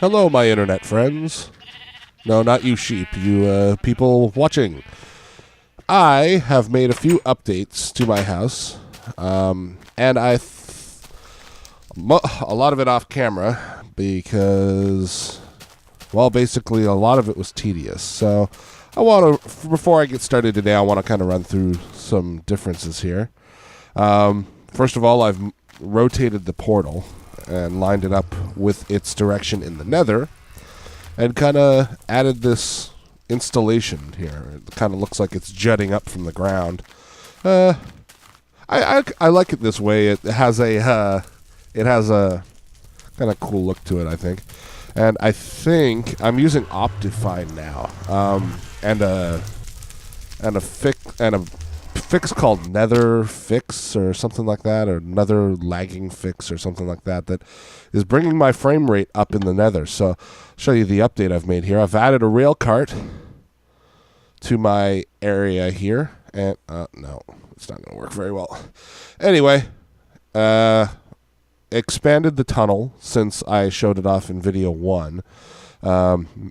Hello, my internet friends. No, not you sheep, you people watching. I have made a few updates to my house, and a lot of it off camera because, well, basically a lot of it was tedious. So I want to, before I get started today, I want to kind of run through some differences here. First of all, I've rotated the portal and lined it up with its direction in the nether, and kind of added this installation here. It kind of looks like it's jutting up from the ground. I like it this way. It has a kind of cool look to it, I think. And I think I'm using Optifine now, and a fix called Nether Fix or something like that, or Nether Lagging Fix or something like that, that is bringing my frame rate up in the Nether. So I'll show you the update I've made here. I've added a rail cart to my area here, and no, it's not going to work very well. Anyway, expanded the tunnel since I showed it off in video 1.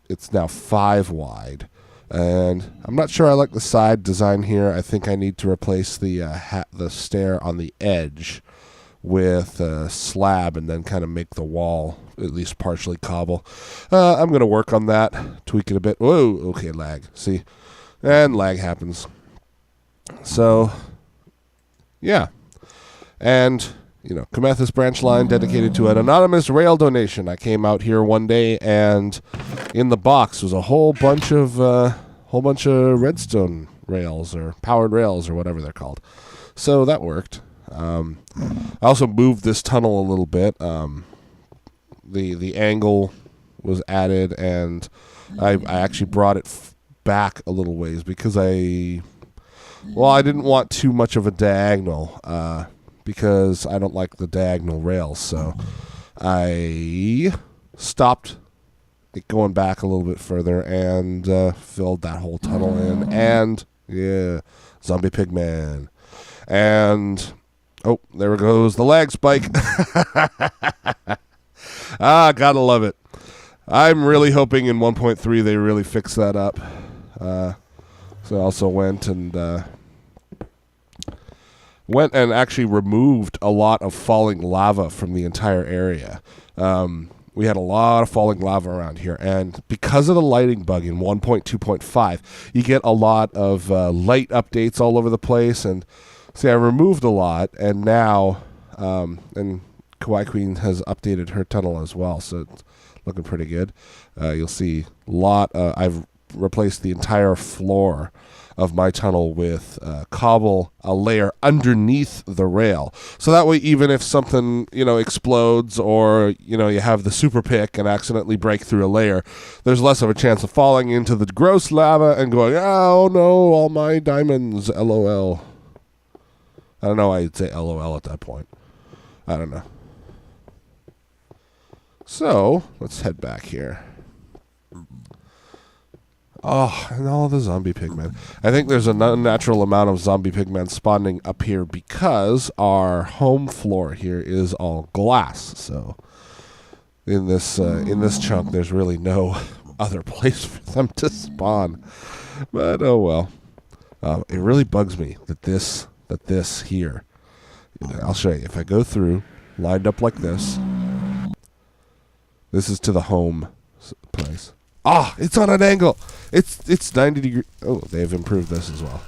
It's now 5 wide. And I'm not sure I like the side design here. I think I need to replace the stair on the edge with a slab and then kind of make the wall at least partially cobble. I'm going to work on that, tweak it a bit. Whoa, okay, lag. See? And lag happens. So, yeah. And, you know, Comethus branch line dedicated to an anonymous rail donation. I came out here one day, and in the box was a whole bunch of redstone rails or powered rails or whatever they're called. So that worked. I also moved this tunnel a little bit. The angle was added, and I actually brought it back a little ways because I didn't want too much of a diagonal. Because I don't like the diagonal rails, so I stopped it going back a little bit further and filled that whole tunnel in. And, yeah, zombie pigman. And, oh, there goes the lag spike. Gotta love it. I'm really hoping in 1.3 they really fix that up. So I also went and actually removed a lot of falling lava from the entire area. We had a lot of falling lava around here, and because of the lighting bug in 1.2.5, you get a lot of light updates all over the place. And see, I removed a lot, and now, and Kawaii Queen has updated her tunnel as well, so it's looking pretty good. You'll see a lot. I've replaced the entire floor of my tunnel with cobble, a layer underneath the rail. So that way, even if something, explodes, or, you have the super pick and accidentally break through a layer, there's less of a chance of falling into the gross lava and going, oh no, all my diamonds, LOL. I don't know why you'd say LOL at that point. I don't know. So, let's head back here. Oh, and all the zombie pigmen. I think there's an unnatural amount of zombie pigmen spawning up here because our home floor here is all glass. So in this chunk, there's really no other place for them to spawn. But oh well. It really bugs me that this here. I'll show you. If I go through, lined up like this. This is to the home place. It's on an angle. It's 90 degrees. Oh, they've improved this as well,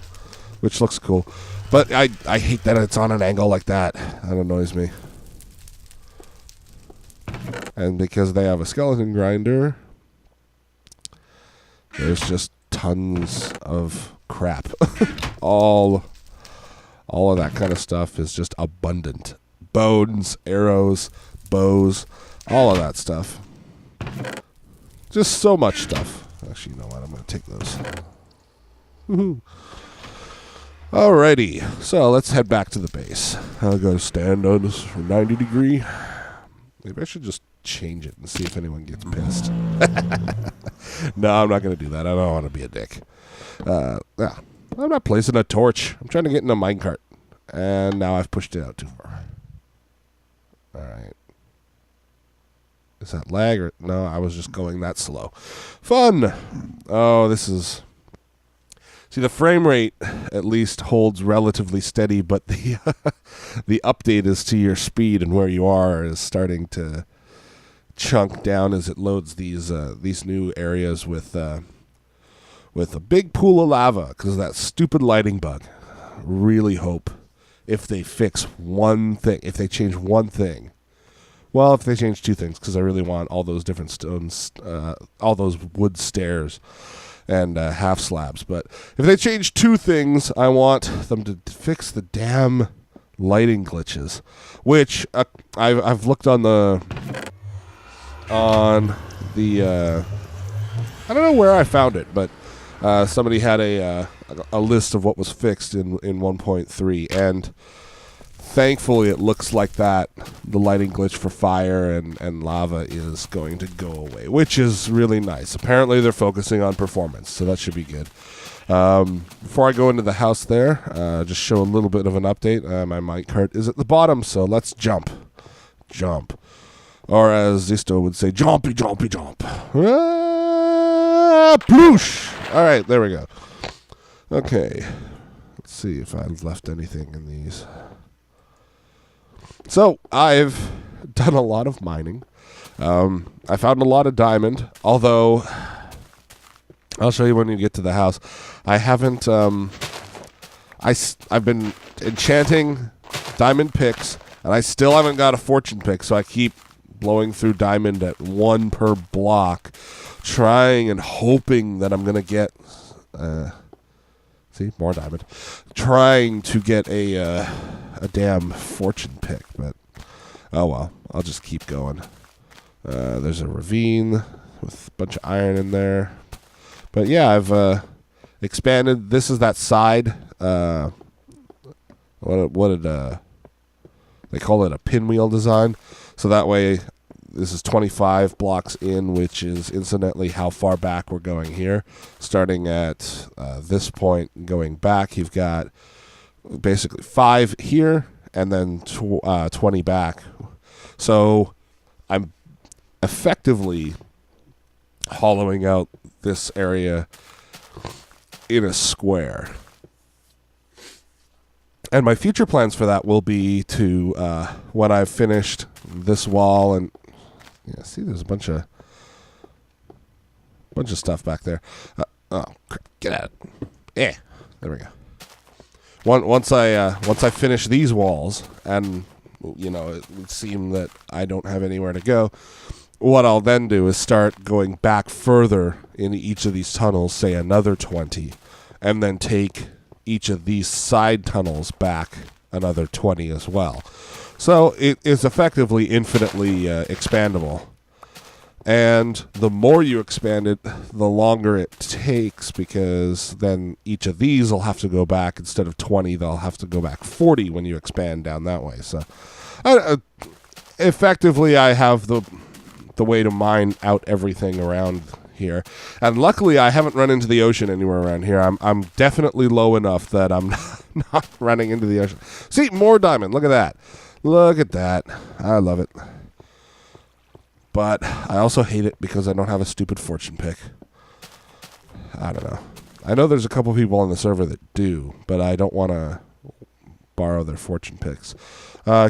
which looks cool. But I hate that it's on an angle like that. That annoys me. And because they have a skeleton grinder, there's just tons of crap. all of that kind of stuff is just abundant. Bones, arrows, bows, all of that stuff. Just so much stuff. Actually, you know what? I'm going to take those. Alrighty. So let's head back to the base. I'll go stand on this for 90 degree. Maybe I should just change it and see if anyone gets pissed. No, I'm not going to do that. I don't want to be a dick. I'm not placing a torch. I'm trying to get in a minecart. And now I've pushed it out too far. Alright. Is that lag or no? I was just going that slow. Fun. Oh, this is. See, the frame rate at least holds relatively steady, but the the update as to your speed and where you are is starting to chunk down as it loads these new areas with a big pool of lava because of that stupid lighting bug. Really hope if they fix one thing, if they change one thing. Well, if they change two things, because I really want all those different stones, all those wood stairs and half slabs. But if they change two things, I want them to fix the damn lighting glitches, which I've looked on the I don't know where I found it, but somebody had a list of what was fixed in 1.3, and thankfully it looks like that the lighting glitch for fire and lava is going to go away, which is really nice. Apparently they're focusing on performance, so that should be good. Before I go into the house there, just show a little bit of an update. My minecart is at the bottom, so let's jump. Or as Zisto would say, jumpy, jumpy, jump. Ploosh! Alright, there we go. Okay. Let's see if I've left anything in these. So, I've done a lot of mining. I found a lot of diamond, although I'll show you when you get to the house. I haven't, I've been enchanting diamond picks, and I still haven't got a fortune pick, so I keep blowing through diamond at 1 per block, trying and hoping that I'm going to get, see, more diamond, trying to get a damn fortune pick, but oh well, I'll just keep going. There's a ravine with a bunch of iron in there, but yeah, I've expanded. This is that side. What did they call it? A pinwheel design. So that way, this is 25 blocks in, which is incidentally how far back we're going here. Starting at this point and going back, you've got basically 5 here and then 20 back. So I'm effectively hollowing out this area in a square. And my future plans for that will be to, when I've finished this wall, and yeah, see, there's a bunch of stuff back there. Oh, crap, get out! There we go. Once I finish these walls, and you know, it would seem that I don't have anywhere to go. What I'll then do is start going back further in each of these tunnels, say another 20, and then take each of these side tunnels back another 20 as well. So it is effectively infinitely expandable. And the more you expand it, the longer it takes, because then each of these will have to go back, instead of 20, they'll have to go back 40 when you expand down that way. So effectively, I have the way to mine out everything around here. And luckily, I haven't run into the ocean anywhere around here. I'm definitely low enough that I'm not running into the ocean. See, more diamond. Look at that. Look at that. I love it. But I also hate it because I don't have a stupid fortune pick. I don't know. I know there's a couple people on the server that do, but I don't want to borrow their fortune picks.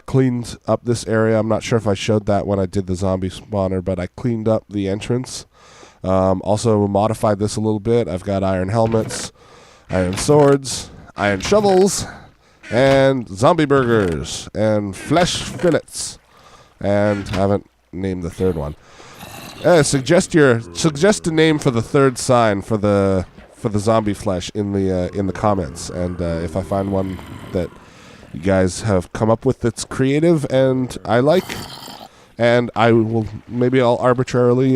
Cleaned up this area. I'm not sure if I showed that when I did the zombie spawner, but I cleaned up the entrance. Also modified this a little bit. I've got iron helmets, iron swords, iron shovels, and zombie burgers, and flesh fillets. And I haven't named the third one. Suggest a name for the third sign for the zombie flesh in the comments, and if I find one that you guys have come up with that's creative and I like, and maybe I'll arbitrarily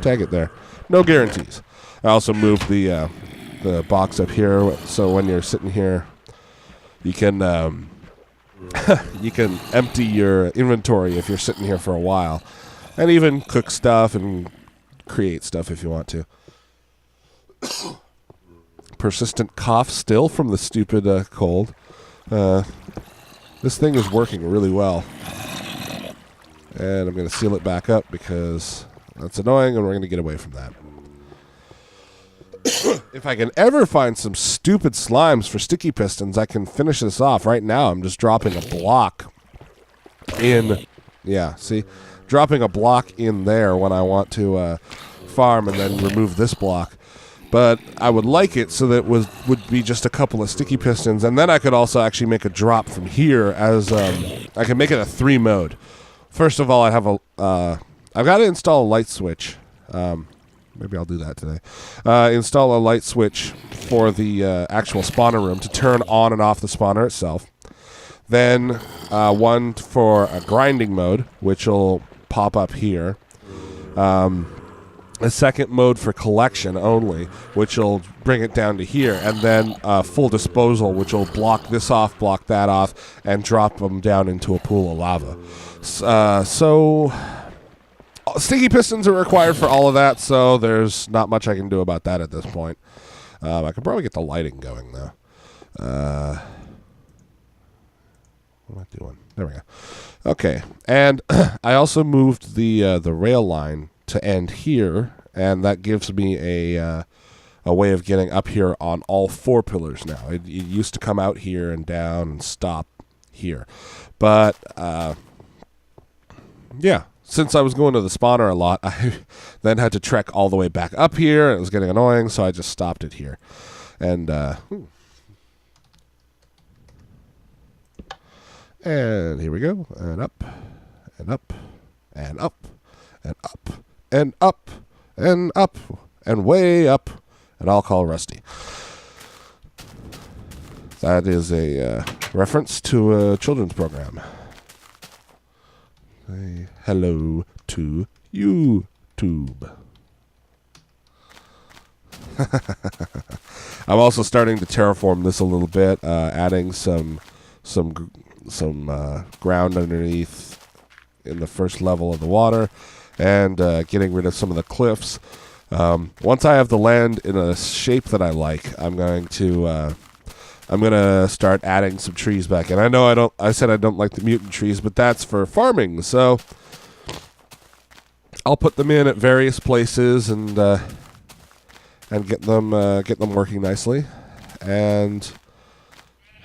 tag it there. No guarantees. I also moved the box up here, so when you're sitting here, you can you can empty your inventory if you're sitting here for a while, and even cook stuff and create stuff if you want to. Persistent cough still from the stupid cold. This thing is working really well. And I'm going to seal it back up because that's annoying, and we're going to get away from that. If I can ever find some stupid slimes for sticky pistons, I can finish this off. Right now, I'm just dropping a block in. Yeah, see? Dropping a block in there when I want to farm and then remove this block. But I would like it so that it would be just a couple of sticky pistons, and then I could also actually make a drop from here as I can make it a 3 mode. First of all, I have I've got to install a light switch. Maybe I'll do that today. Install a light switch for the actual spawner room to turn on and off the spawner itself. Then one for a grinding mode, which will pop up here. A second mode for collection only, which will bring it down to here. And then full disposal, which will block this off, block that off, and drop them down into a pool of lava. So sticky pistons are required for all of that, so there's not much I can do about that at this point. I could probably get the lighting going, though. What am I doing? There we go. Okay, and I also moved the rail line to end here, and that gives me a way of getting up here on all 4 pillars now. It used to come out here and down and stop here. But, yeah, since I was going to the spawner a lot, I then had to trek all the way back up here, and it was getting annoying, so I just stopped it here. And, and here we go, and up, and up, and up, and up, and up, and up, and way up, and I'll call Rusty. That is a reference to a children's program. Say hello to YouTube. I'm also starting to terraform this a little bit, adding some ground underneath in the first level of the water, and getting rid of some of the cliffs. Once I have the land in a shape that I like, I'm going to start adding some trees back. And I know I said I don't like the mutant trees, but that's for farming. So I'll put them in at various places and get them working nicely. And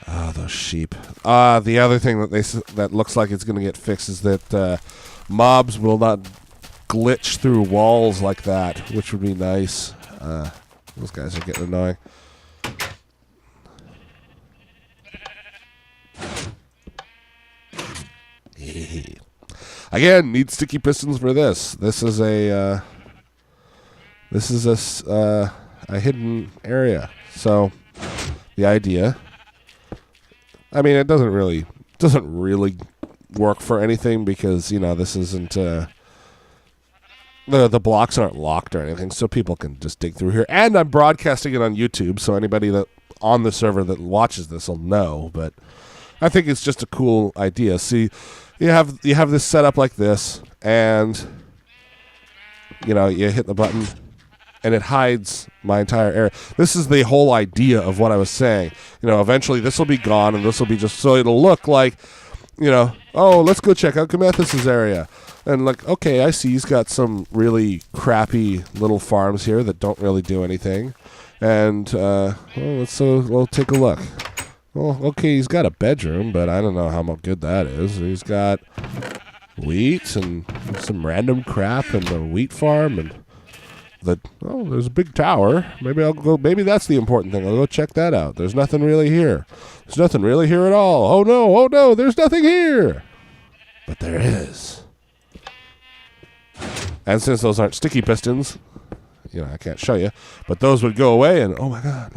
those sheep. The other thing that looks like it's going to get fixed is that mobs will not glitch through walls like that, which would be nice. Those guys are getting annoying. Again, need sticky pistons for this. This is a hidden area. So the idea, I mean, it doesn't really work for anything because this isn't the blocks aren't locked or anything, so people can just dig through here. And I'm broadcasting it on YouTube, so anybody that on the server that watches this will know. But I think it's just a cool idea. See, you have this set up like this, and you hit the button, and it hides my entire area. This is the whole idea of what I was saying. Eventually this will be gone, and this will be just so it'll look like, oh, let's go check out Kamethis' area. And okay, I see he's got some really crappy little farms here that don't really do anything. And we'll take a look. Well, okay, he's got a bedroom, but I don't know how good that is. He's got wheat and some random crap and a wheat farm and there's a big tower. Maybe I'll go. Maybe that's the important thing. I'll go check that out. There's nothing really here. There's nothing really here at all. Oh no, there's nothing here. But there is. And since those aren't sticky pistons, I can't show you, but those would go away and, oh my God,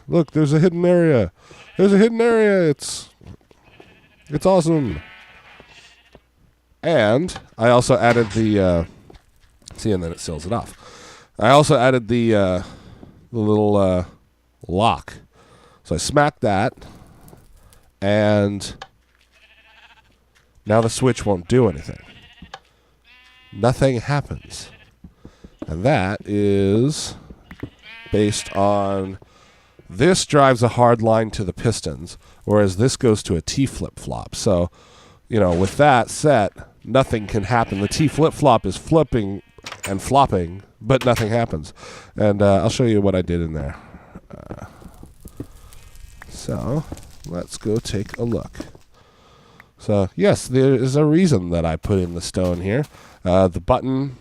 look, there's a hidden area. There's a hidden area. It's awesome. And I also added the, and then it seals it off. I also added the little lock. So I smacked that, and now the switch won't do anything. Nothing happens. And that is based on this drives a hard line to the pistons, whereas this goes to a T flip-flop. So, with that set, nothing can happen. The T flip-flop is flipping and flopping, but nothing happens. And I'll show you what I did in there. So let's go take a look. So yes, there is a reason that I put in the stone here. The button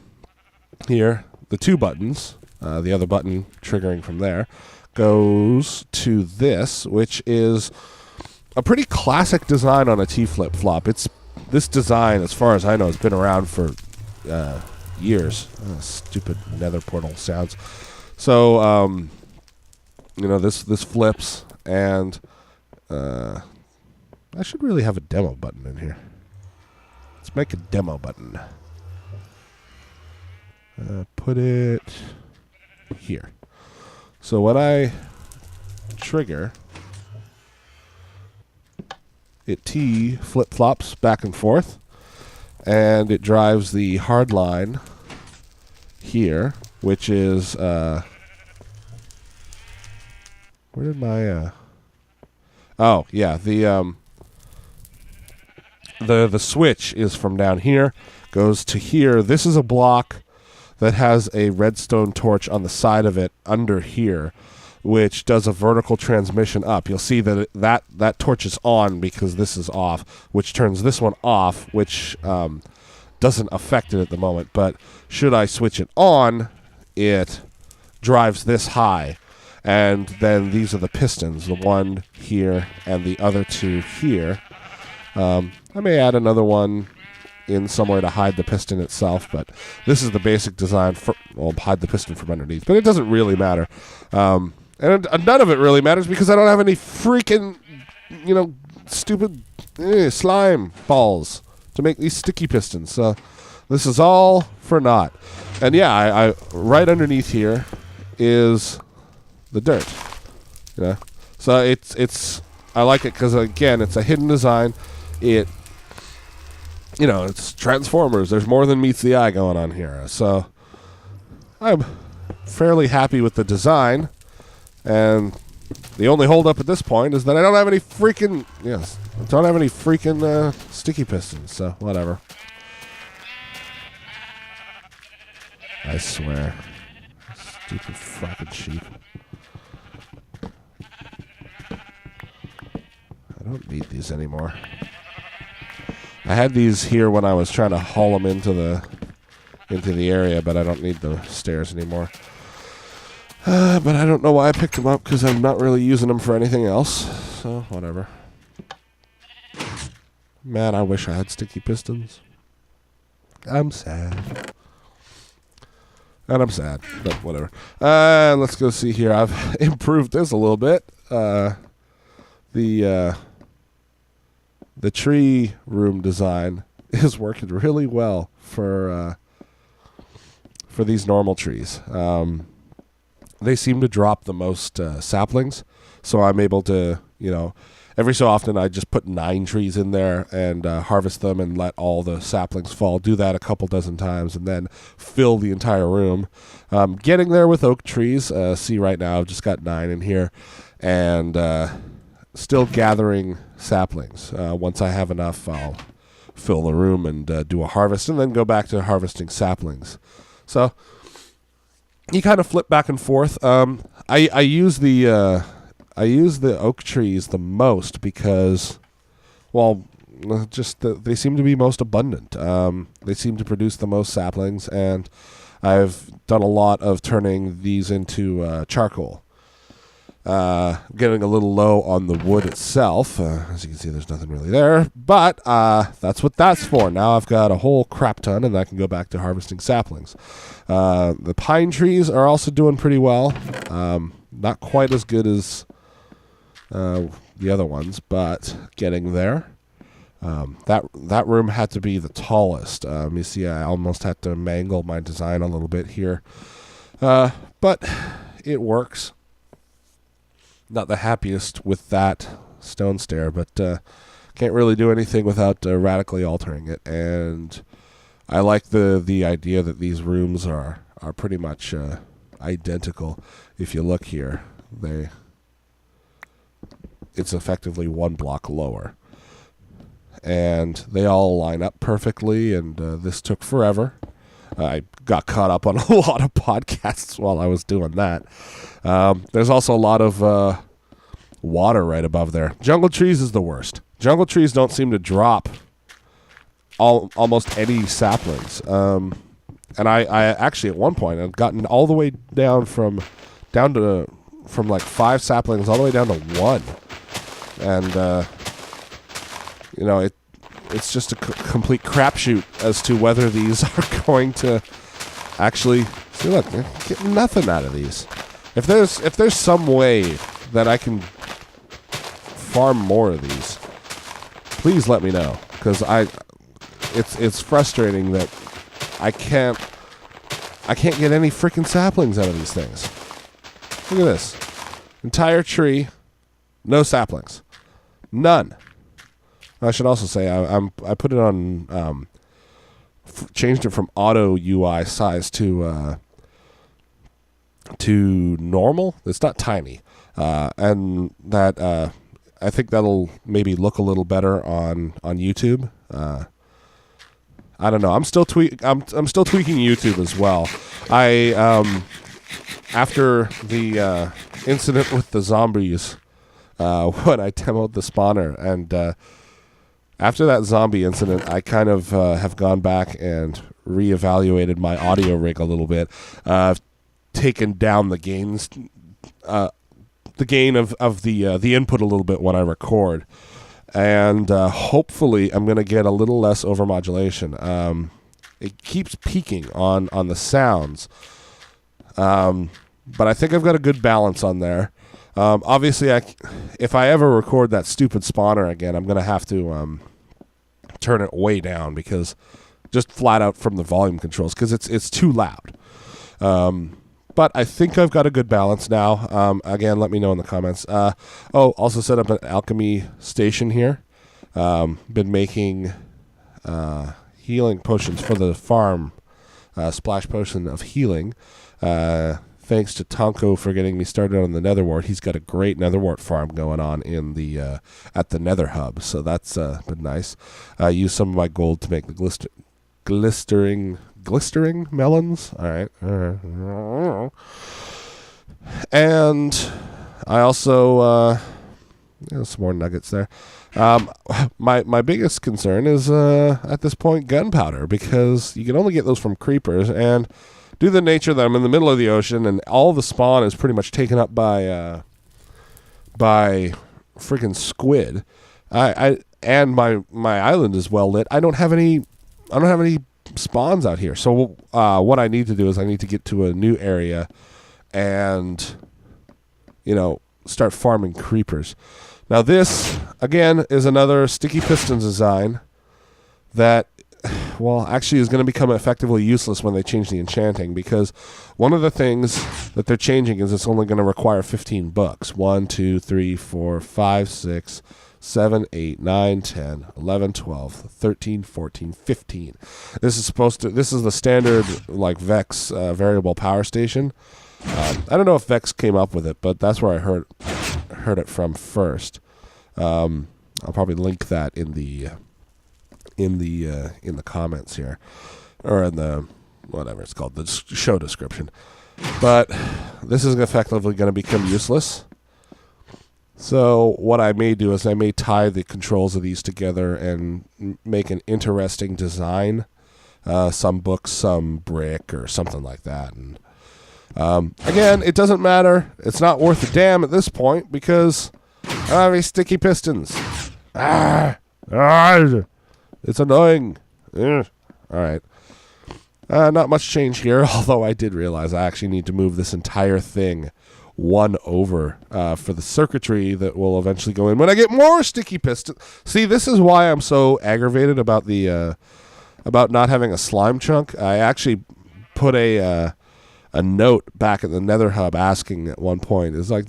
here, the two buttons, the other button triggering from there, goes to this, which is a pretty classic design on a T flip-flop. This design, as far as I know, has been around for years. Stupid nether portal sounds. So, this flips, and I should really have a demo button in here. Let's make a demo button. Put it here. So when I trigger, it T flip-flops back and forth, and it drives the hard line here, which is where did my oh yeah, the switch is from down here, goes to here. This is a block that has a redstone torch on the side of it under here, which does a vertical transmission up. You'll see that that torch is on because this is off, which turns this one off, which doesn't affect it at the moment. But should I switch it on, it drives this high. And then these are the pistons, the one here and the other two here. I may add another one in somewhere to hide the piston itself, but this is the basic design for, well, hide the piston from underneath. But it doesn't really matter. And none of it really matters because I don't have any freaking, stupid slime balls to make these sticky pistons. So this is all for naught. And yeah, I right underneath here is the dirt. So it's I like it because, again, it's a hidden design. It's Transformers. There's more than meets the eye going on here. So I'm fairly happy with the design. And the only holdup at this point is that I don't have any freaking sticky pistons. So whatever. I swear, stupid fucking sheep. I don't need these anymore. I had these here when I was trying to haul them into the area, but I don't need the stairs anymore. But I don't know why I picked them up, because I'm not really using them for anything else. So, whatever. Man, I wish I had sticky pistons. I'm sad. And I'm sad, but whatever. Let's go see here. I've improved this a little bit. The tree room design is working really well for these normal trees. They seem to drop the most saplings, so I'm able to, every so often I just put 9 trees in there and harvest them and let all the saplings fall. Do that a couple dozen times and then fill the entire room. Getting there with oak trees. See, right now I've just got 9 in here, and still gathering saplings. Once I have enough, I'll fill the room and do a harvest, and then go back to harvesting saplings. So you kind of flip back and forth. I use the oak trees the most because, well, they seem to be most abundant. They seem to produce the most saplings, and I've done a lot of turning these into charcoal. Getting a little low on the wood itself. As you can see, there's nothing really there, but that's what that's for. Now I've got a whole crap ton, and I can go back to harvesting saplings. The pine trees are also doing pretty well. Not quite as good as the other ones, but getting there. That room had to be the tallest. You see, I almost had to mangle my design a little bit here, but it works. Not the happiest with that stone stair, but can't really do anything without radically altering it. And I like the idea that these rooms are pretty much identical. If you look here, it's effectively 1 block lower. and they all line up perfectly, and this took forever. I got caught up on a lot of podcasts while I was doing that. There's also a lot of water right above there. Jungle trees is the worst. Jungle trees don't seem to drop almost any saplings. And I actually at one point I've gotten all the way down from like 5 saplings all the way down to 1. And it's just a complete crapshoot as to whether these are going to actually see. Look, get nothing out of these. If there's some way that I can farm more of these, please let me know, because it's frustrating that I can't get any freaking saplings out of these things. Look at this. Entire tree, no saplings. None. I should also say I put it on changed it from auto UI size to normal. It's not tiny. And that I think that'll maybe look a little better on YouTube. I don't know. I'm still tweaking YouTube as well. I after the incident with the zombies, when I demoed the spawner, and after that zombie incident, I kind of have gone back and reevaluated my audio rig a little bit. Taken down the gains, the gain of the input a little bit when I record. And hopefully I'm going to get a little less overmodulation. It keeps peaking on the sounds. But I think I've got a good balance on there. Obviously, if I ever record that stupid spawner again, I'm going to have to turn it way down, because just flat out from the volume controls, because it's too loud. But I think I've got a good balance now. Again, let me know in the comments. Also set up an alchemy station here. Been making healing potions for the farm. Splash potion of healing. Thanks to Tonko for getting me started on the netherwort. He's got a great netherwort farm going on in the at the nether hub, so that's been nice. I used some of my gold to make the glistering melons. All right. And I also some more nuggets there. My biggest concern is at this point gunpowder, because you can only get those from creepers, and due to the nature that I'm in the middle of the ocean and all the spawn is pretty much taken up by freaking squid. And my island is well lit. I don't have any spawns out here. So what I need to do is I need to get to a new area and start farming creepers. Now this again is another sticky pistons design that, well, actually is going to become effectively useless when they change the enchanting, because one of the things that they're changing is it's only going to require 15 books. 1, 2, 3, 4, 5, 6, 7, 8, 9, 10, 11, 12, 13, 14, 15. This is the standard like Vex variable power station. I don't know if Vex came up with it, but that's where I heard it from first. I'll probably link that in the comments here, or in the whatever it's called, the show description. But this is effectively going to become useless. So what I may do is I may tie the controls of these together and make an interesting design, some books, some brick, or something like that. And again, it doesn't matter. It's not worth a damn at this point, because I have these sticky pistons. It's annoying. All right. Not much change here, although I did realize I actually need to move this entire thing one over for the circuitry that will eventually go in when I get more sticky pistons. See, this is why I'm so aggravated about the about not having a slime chunk. I actually put a note back at the Nether Hub asking at one point, is like,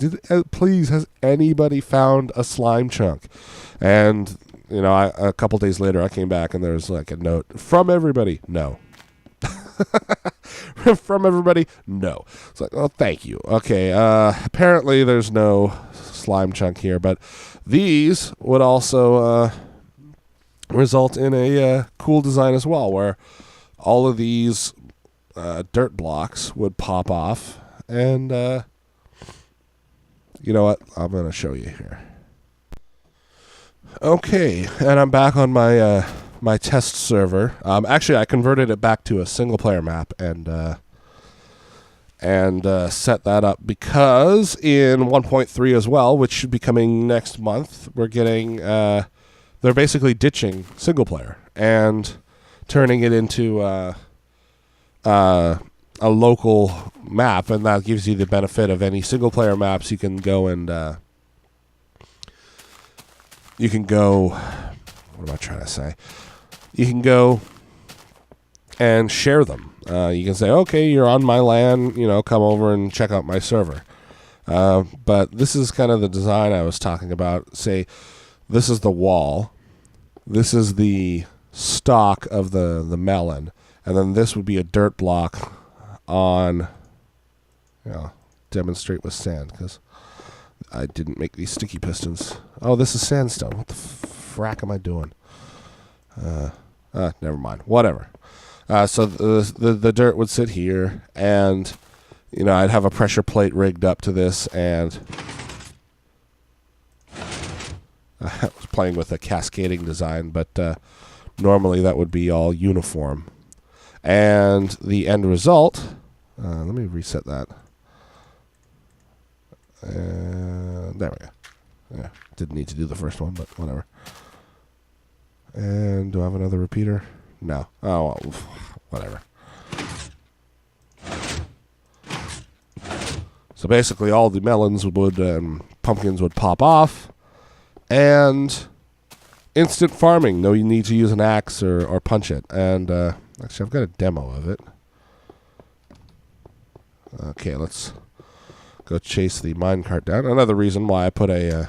please, has anybody found a slime chunk? And a couple days later, I came back and there was like a note from everybody. No. From everybody. No. It's like, oh, thank you. Okay. Apparently, there's no slime chunk here, but these would also result in a cool design as well, where all of these dirt blocks would pop off. And you know what? I'm going to show you here. Okay, and I'm back on my my test server. Actually, I converted it back to a single-player map and set that up because in 1.3 as well, which should be coming next month, we're getting they're basically ditching single-player and turning it into a local map, and that gives you the benefit of any single-player maps. You can go and you can go. What am I trying to say? You can go and share them. You can say, okay, you're on my land, come over and check out my server. But this is kind of the design I was talking about. Say, this is the wall. This is the stalk of the melon. And then this would be a dirt block on, demonstrate with sand, because I didn't make these sticky pistons. Oh, this is sandstone. What the frack am I doing? Never mind. Whatever. So the dirt would sit here, and I'd have a pressure plate rigged up to this, and I was playing with a cascading design, but normally that would be all uniform. And the end result, let me reset that. There we go. Yeah, didn't need to do the first one, but whatever. And do I have another repeater? No. Oh, well, whatever. So basically all the melons would, pumpkins would pop off, and instant farming. No, you need to use an axe or punch it. And actually, I've got a demo of it. Okay, let's go chase the minecart down. Another reason why I put a...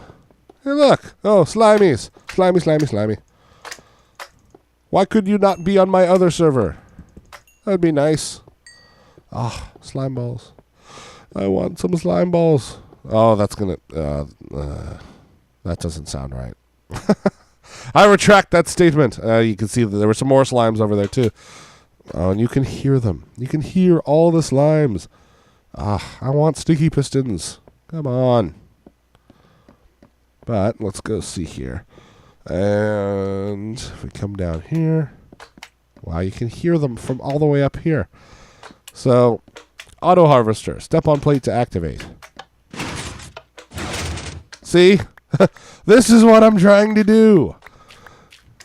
hey, look! Oh, slimies! Slimy, slimy, slimy. Why could you not be on my other server? That'd be nice. Ah, slime balls. I want some slime balls. Oh, that's gonna... that doesn't sound right. I retract that statement. You can see that there were some more slimes over there, too. Oh, and you can hear them. You can hear all the slimes. Ah, I want sticky pistons. Come on. But let's go see here. And if we come down here, wow, you can hear them from all the way up here. So, auto harvester, step on plate to activate. See? This is what I'm trying to do.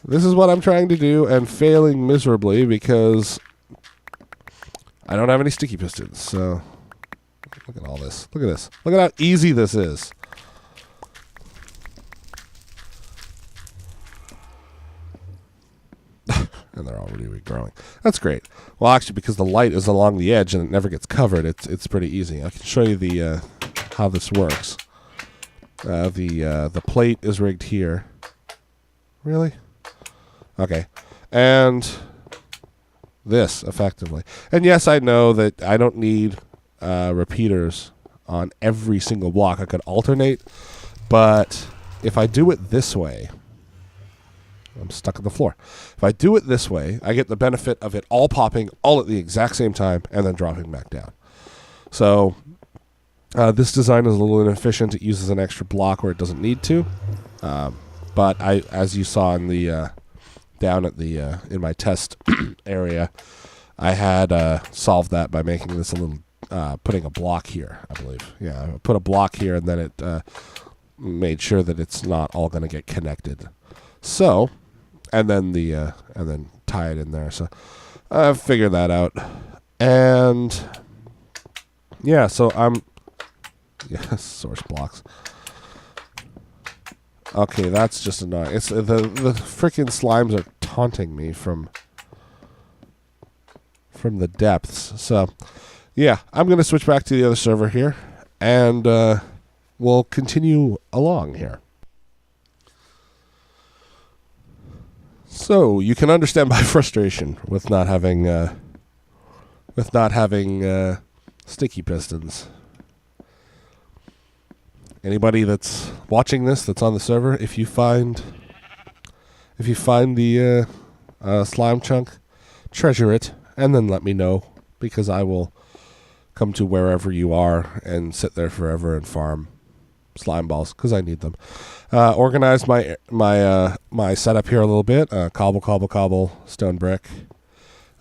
This is what I'm trying to do, and failing miserably because I don't have any sticky pistons. So, look at all this. Look at this. Look at how easy this is. And they're already regrowing. That's great. Well, actually, because the light is along the edge and it never gets covered, it's pretty easy. I can show you the how this works. The plate is rigged here. Really? Okay. And this, effectively. And yes, I know that I don't need repeaters on every single block. I could alternate, but if I do it this way... I'm stuck on the floor. If I do it this way, I get the benefit of it all popping all at the exact same time and then dropping back down. So this design is a little inefficient. It uses an extra block where it doesn't need to. But as you saw in the down at the in my test area, I had solved that by making this a little putting a block here, I believe. Yeah, I put a block here, and then it made sure that it's not all going to get connected. So. And then tie it in there. So I figured that out. And yeah, so source blocks. Okay, that's just annoying. It's the freaking slimes are taunting me from the depths. So yeah, I'm gonna switch back to the other server here, and we'll continue along here. So you can understand my frustration with not having sticky pistons. Anybody that's watching this that's on the server, if you find If you find the slime chunk, treasure it, and then let me know, because I will come to wherever you are and sit there forever and farm slime balls, because I need them. Organize my setup here a little bit. Cobble, stone brick,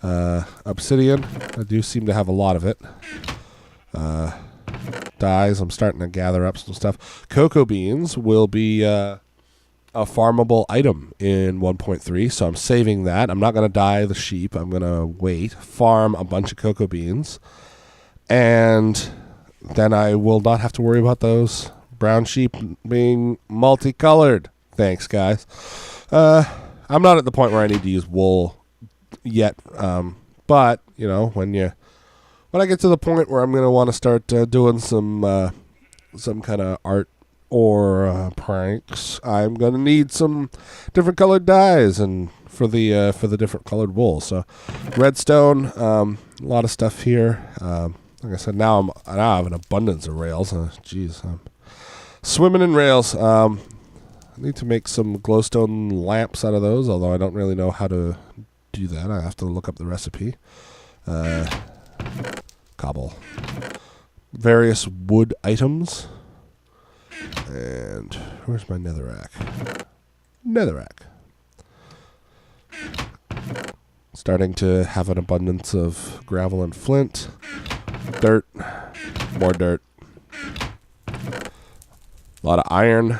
obsidian. I do seem to have a lot of it. Dyes. I'm starting to gather up some stuff. Cocoa beans will be a farmable item in 1.3, so I'm saving that. I'm not going to dye the sheep. I'm going to wait, farm a bunch of cocoa beans, and then I will not have to worry about those brown sheep being multicolored. Thanks, guys. I'm not at the point where I need to use wool yet, but you know, when I get to the point where I'm going to want to start doing some kind of art or pranks, I'm going to need some different colored dyes and for the different colored wool. So redstone, a lot of stuff here. Like I said, now I have an abundance of rails. Jeez, I'm swimming in rails. I need to make some glowstone lamps out of those, although I don't really know how to do that. I have to look up the recipe. Cobble. Various wood items. And where's my netherrack? Netherrack. Starting to have an abundance of gravel and flint. Dirt. More dirt. A lot of iron.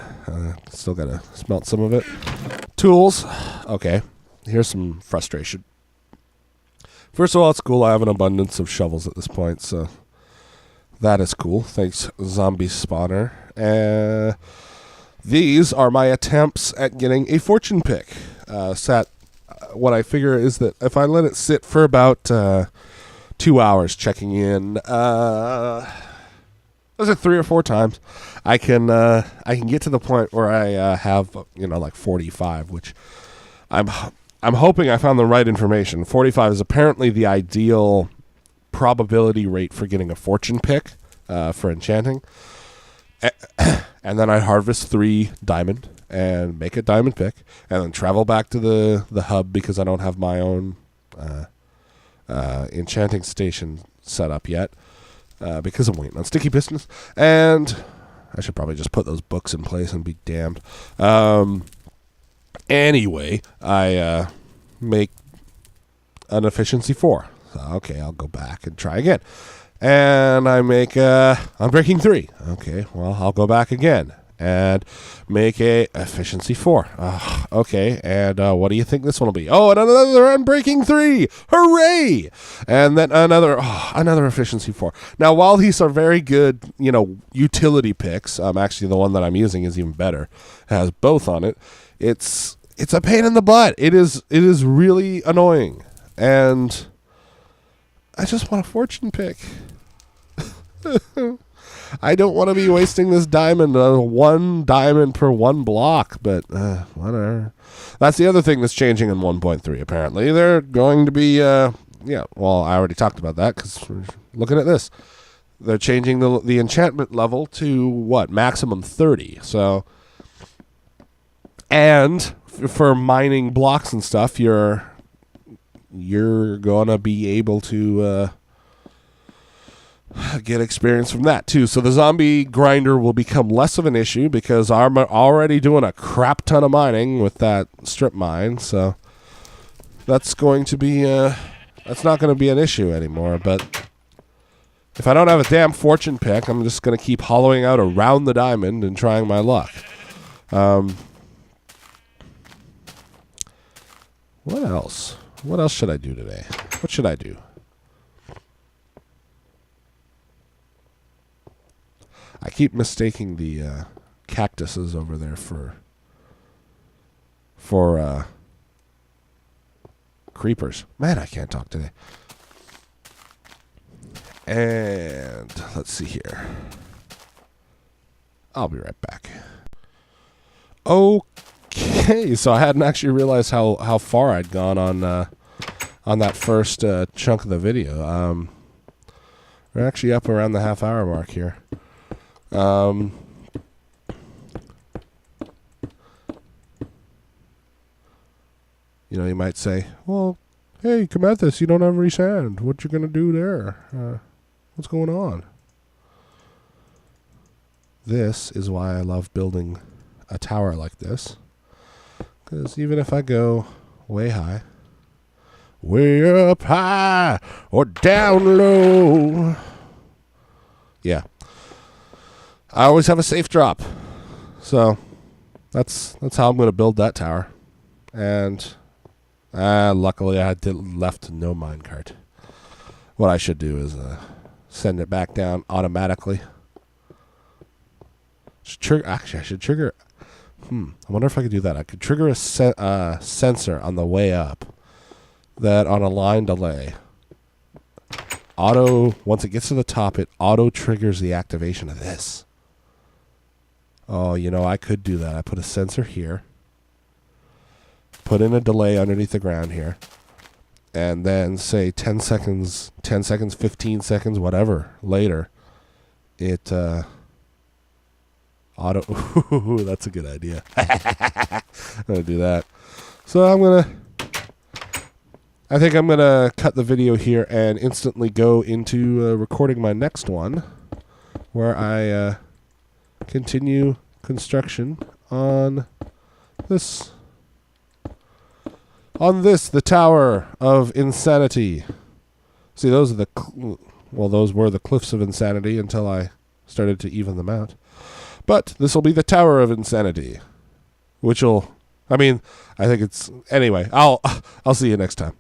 Still gotta smelt some of it. Tools. Okay. Here's some frustration. First of all, it's cool. I have an abundance of shovels at this point, so that is cool. Thanks, zombie spawner. These are my attempts at getting a fortune pick. What I figure is that if I let it sit for about 2 hours checking in, those are 3 or 4 times, I can get to the point where I have like 45, which I'm hoping I found the right information. 45 is apparently the ideal probability rate for getting a fortune pick for enchanting. And then I harvest 3 diamond and make a diamond pick, and then travel back to the hub because I don't have my own enchanting station set up yet because I'm waiting on sticky pistons. And I should probably just put those books in place and be damned. Anyway, I make an efficiency 4. So, okay, I'll go back and try again. And I make unbreaking 3. Okay, well, I'll go back again and make a efficiency 4. Okay, and what do you think this one will be? Oh, another unbreaking 3. Hooray! And then another efficiency 4. Now, while these are very good, utility picks, actually the one that I'm using is even better. It has both on it. It's a pain in the butt. It is really annoying. And I just want a fortune pick. I don't want to be wasting this diamond, 1 diamond per 1 block, but whatever. That's the other thing that's changing in 1.3, apparently. They're going to be, I already talked about that because we're looking at this. They're changing the enchantment level to, maximum 30. So, and for mining blocks and stuff, you're going to be able to get experience from that too. So the zombie grinder will become less of an issue because I'm already doing a crap ton of mining with that strip mine. So that's going to be that's not going to be an issue anymore. But if I don't have a damn fortune pick, I'm just going to keep hollowing out around the diamond and trying my luck. What else? What else should I do today? What should I do? I keep mistaking the cactuses over there for creepers. Man, I can't talk today. And let's see here. I'll be right back. Okay, so I hadn't actually realized how far I'd gone on that first chunk of the video. We're actually up around the half-hour mark here. You know, you might say, well, hey, Comethus, you don't have any sand. What you going to do there? What's going on? This is why I love building a tower like this. Because even if I go way high, way up high or down low, yeah, I always have a safe drop. So that's how I'm going to build that tower. And luckily I left no minecart. What I should do is send it back down automatically. Actually, I should trigger. I wonder if I could do that. I could trigger a sensor on the way up that on a line delay, once it gets to the top, it auto triggers the activation of this. Oh, you know, I could do that. I put a sensor here, put in a delay underneath the ground here, and then say 10 seconds, 15 seconds, whatever, later, it auto. Ooh, that's a good idea. I'm going to do that. So I think I'm going to cut the video here and instantly go into recording my next one, where I continue construction on this. The Tower of Insanity. See, those are those were the Cliffs of Insanity until I started to even them out. But this will be the Tower of Insanity, I think it's, anyway, I'll see you next time.